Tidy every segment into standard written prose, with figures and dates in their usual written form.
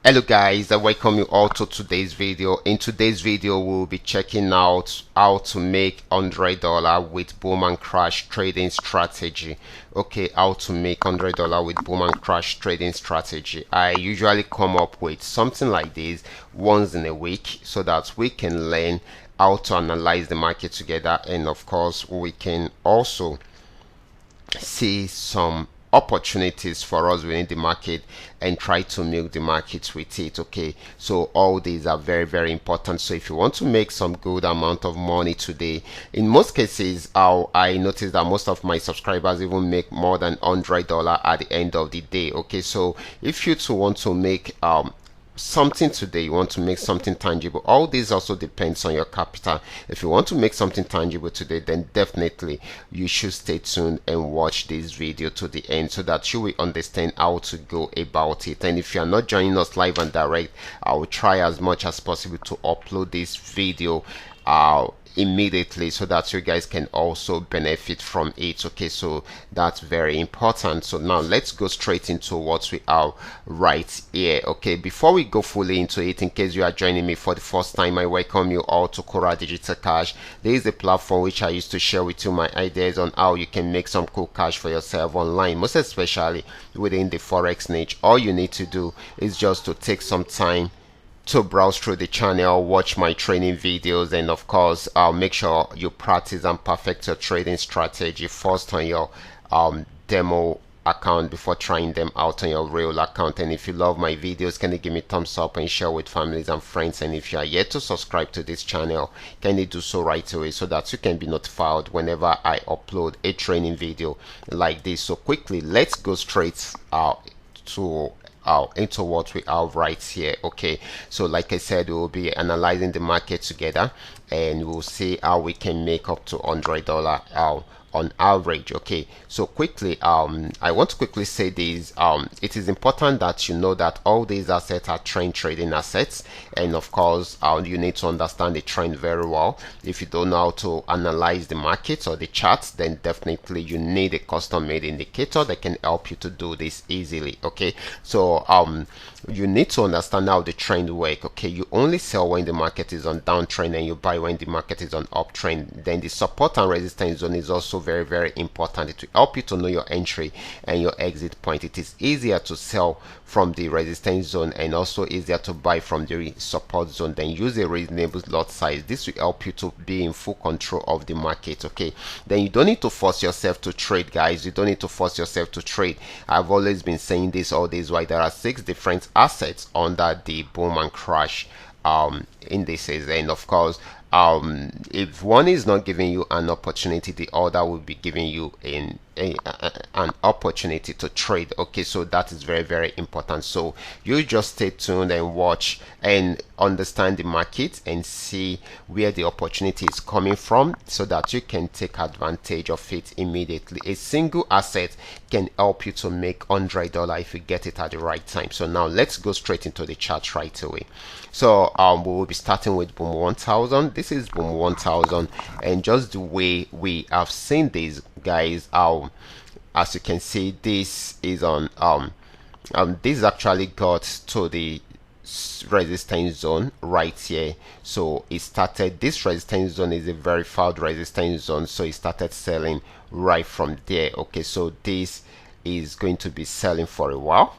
Hello guys, I welcome you all to today's video. In today's video we'll be checking out how to make $100 with boom and crash trading strategy. Okay, how to make $100 with boom and crash trading strategy. I usually come up with something like this once in a week so that we can learn how to analyze the market together, and of course we can also see some opportunities for us within the market and try to milk the market with it. Okay, so all these are very important. So if you want to make some good amount of money today, in most cases I noticed that most of my subscribers even make more than $100 at the end of the day. Okay, so if you too want to make something today, you want to make something tangible, all this also depends on your capital. If you want to make something tangible today, then definitely you should stay tuned and watch this video to the end so that you will understand how to go about it. And if you are not joining us live and direct, I will try as much as possible to upload this video immediately so that you guys can also benefit from it. Okay, so that's very important. So now let's go straight into what we are right here. Okay, before we go fully into it, in case you are joining me for the first time, I welcome you all to Qora Digital Cash. This is a platform which I used to share with you my ideas on how you can make some cool cash for yourself online, most especially within the Forex niche. All you need to do is just to take some time to browse through the channel, watch my training videos, and of course make sure you practice and perfect your trading strategy first on your demo account before trying them out on your real account. And if you love my videos, can you give me thumbs up and share with families and friends? And if you are yet to subscribe to this channel, can you do so right away so that you can be notified whenever I upload a training video like this. So quickly, let's go straight into what we have right here. Okay, so like I said, we will be analyzing the market together and we'll see how we can make up to $100 on average. Okay, so quickly I want to quickly say this. It is important that you know that all these assets are trend trading assets, and of course you need to understand the trend very well. If you don't know how to analyze the market or the charts, then definitely you need a custom made indicator that can help you to do this easily. Okay, so you need to understand how the trend work. Okay, you only sell when the market is on downtrend and you buy when the market is on uptrend. Then the support and resistance zone is also very important. It will help you to know your entry and your exit point. It is easier to sell from the resistance zone and also easier to buy from the support zone. Then use a reasonable lot size. This will help you to be in full control of the market. Okay, then you don't need to force yourself to trade, guys. You don't need to force yourself to trade. I've always been saying this all this while. There are 6 different assets under the boom and crash indices, and of course if one is not giving you an opportunity, the other will be giving you an opportunity to trade. Okay, so that is very important. So you just stay tuned and watch and understand the market and see where the opportunity is coming from so that you can take advantage of it immediately. A single asset can help you to make $100 if you get it at the right time. So now let's go straight into the chart right away. So we will be starting with boom 1000. This is boom 1000, and just the way we have seen these guys, as you can see, this is on this actually got to the resistance zone right here. So it started, this resistance zone is a verified resistance zone, so it started selling right from there. Okay, so this is going to be selling for a while,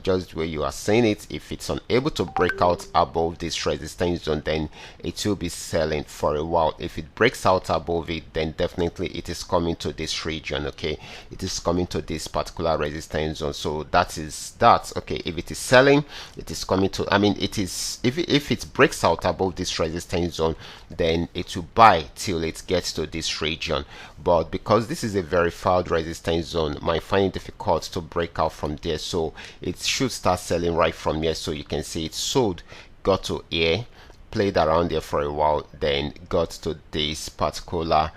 just where you are seeing it. If it's unable to break out above this resistance zone, then it will be selling for a while. If it breaks out above it, then definitely it is coming to this region. Okay, it is coming to this particular resistance zone. So that is that. Okay, if it is selling, it is coming to, I mean, it is, if it breaks out above this resistance zone, then it will buy till it gets to this region. But because this is a verified resistance zone, might find it difficult to break out from there, so it should start selling right from here. So you can see it sold, got to here, played around there for a while, then got to this particular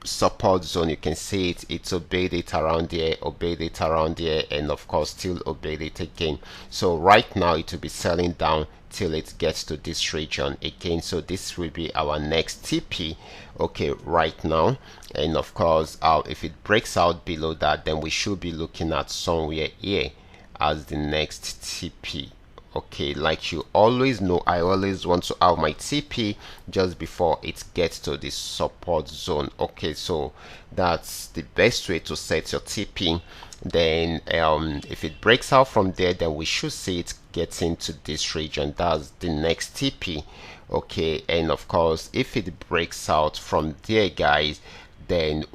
support zone. You can see it obeyed it around here, obeyed it around here, and of course still obeyed it again. So right now it will be selling down till it gets to this region again. So this will be our next TP, okay, right now. And of course if it breaks out below that, then we should be looking at somewhere here as the next TP. Okay, like you always know, I always want to have my TP just before it gets to the support zone. Okay, so that's the best way to set your TP. Then if it breaks out from there, then we should see it getting to this region. That's the next TP. Okay, and of course, if it breaks out from there, guys, then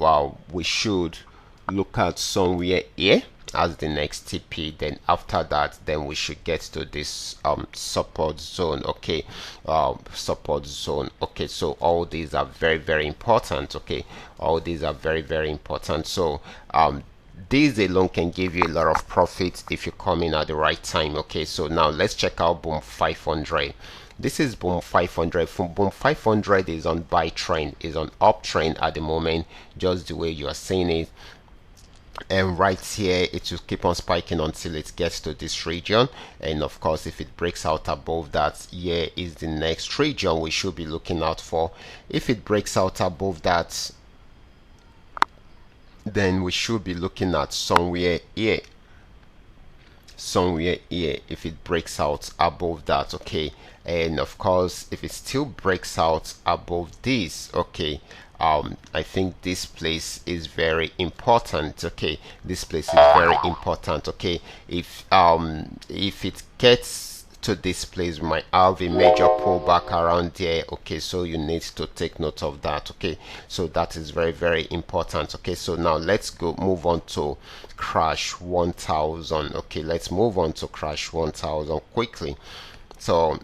we should look at somewhere here as the next TP. Then after that, then we should get to this support zone. Okay, support zone. Okay, so all these are very important. Okay, all these are very important. So these alone can give you a lot of profits if you come in at the right time. Okay, so now let's check out Boom 500. This is Boom 500. Boom 500 is on buy trend, is on uptrend at the moment, just the way you are seeing it. And right here it will keep on spiking until it gets to this region. And of course, if it breaks out above that, here is the next region we should be looking out for. If it breaks out above that, then we should be looking at somewhere here, if it breaks out above that. Okay, and of course, if it still breaks out above this, okay, I think this place is very important. Okay, this place is very important. Okay, if it gets to this place, we might have a major pullback around there. Okay, so you need to take note of that. Okay, so that is very important. Okay, so now let's move on to crash 1000. Okay, let's move on to crash 1000 quickly. So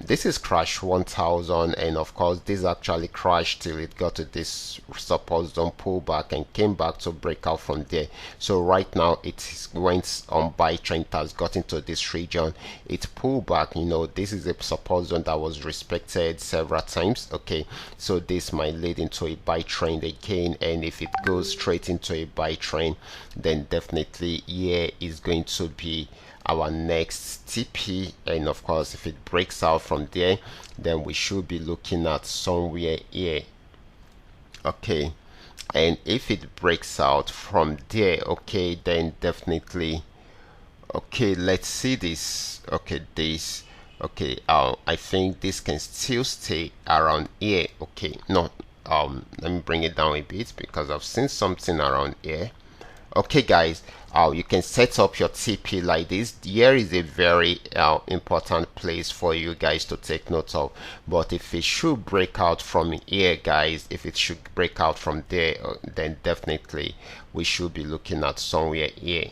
this is crash 1000, and of course this actually crashed till it got to this support zone pullback and came back to break out from there. So right now it went on buy trend, has gotten to this region, it pulled back. You know, this is a support zone that was respected several times. Okay, so this might lead into a buy trend again, and if it goes straight into a buy trend, then definitely here is going to be our next TP. And of course, if it breaks out from there, then we should be looking at somewhere here. Okay, and if it breaks out from there, okay, then definitely, okay, let's see this. Okay, this, okay, I think this can still stay around here. Okay, no, let me bring it down a bit because I've seen something around here. Okay, guys, you can set up your TP like this. Here is a very important place for you guys to take note of. But if it should break out from here, guys, if it should break out from there, then definitely we should be looking at somewhere here.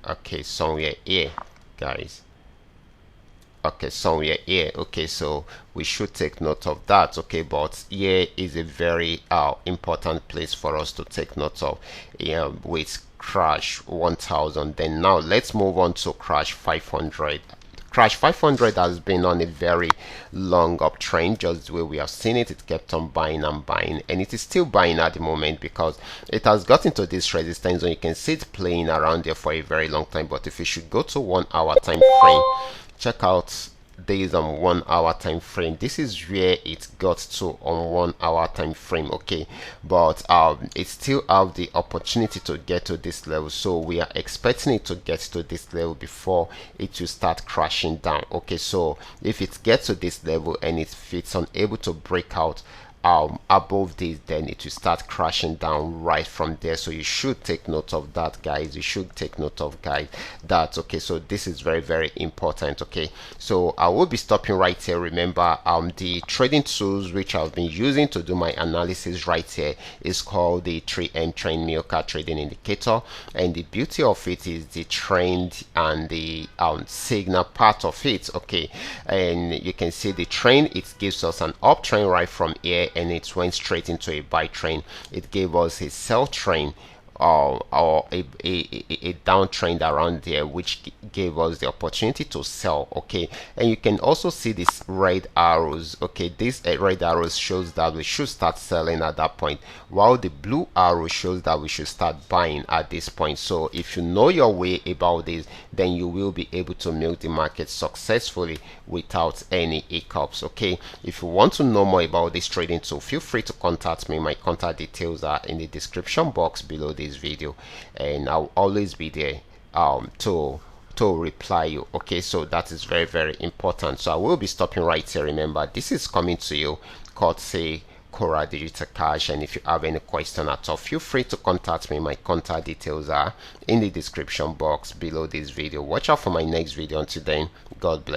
Okay, somewhere here, guys. Okay, somewhere here. Okay, so we should take note of that. Okay, but here is a very important place for us to take note of with crash 1000. Then now let's move on to crash 500. Crash 500 has been on a very long uptrend, just the way we have seen it. It kept on buying and buying, and it is still buying at the moment because it has gotten to this resistance zone. You can see it playing around there for a very long time. But if you should go to 1 hour time frame, check out days on 1 hour time frame. This is where it got to on 1 hour time frame. Okay, but it still have the opportunity to get to this level, so we are expecting it to get to this level before it will start crashing down. Okay, so if it gets to this level and if it's unable to break out above this, then it will start crashing down right from there. So you should take note of that, guys. You should take note of that. Okay, so this is very important. Okay, so I will be stopping right here. Remember, the trading tools which I've been using to do my analysis right here is called the 3M trend Mioka trading indicator, and the beauty of it is the trend and the signal part of it. Okay, and you can see the trend, it gives us an uptrend right from here, and it went straight into a buy trend. It gave us a sell trend or a downtrend around there, which gave us the opportunity to sell. Okay, and you can also see these red arrows. Okay, this red arrows shows that we should start selling at that point, while the blue arrow shows that we should start buying at this point. So if you know your way about this, then you will be able to milk the market successfully without any hiccups. Okay, if you want to know more about this trading tool, feel free to contact me. My contact details are in the description box below this video, and I'll always be there to auto reply you. Okay, so that is very, very important. So I will be stopping right here. Remember, this is coming to you courtesy Qora Digital Cash, and if you have any question at all, feel free to contact me. My contact details are in the description box below this video. Watch out for my next video. Until then, God bless.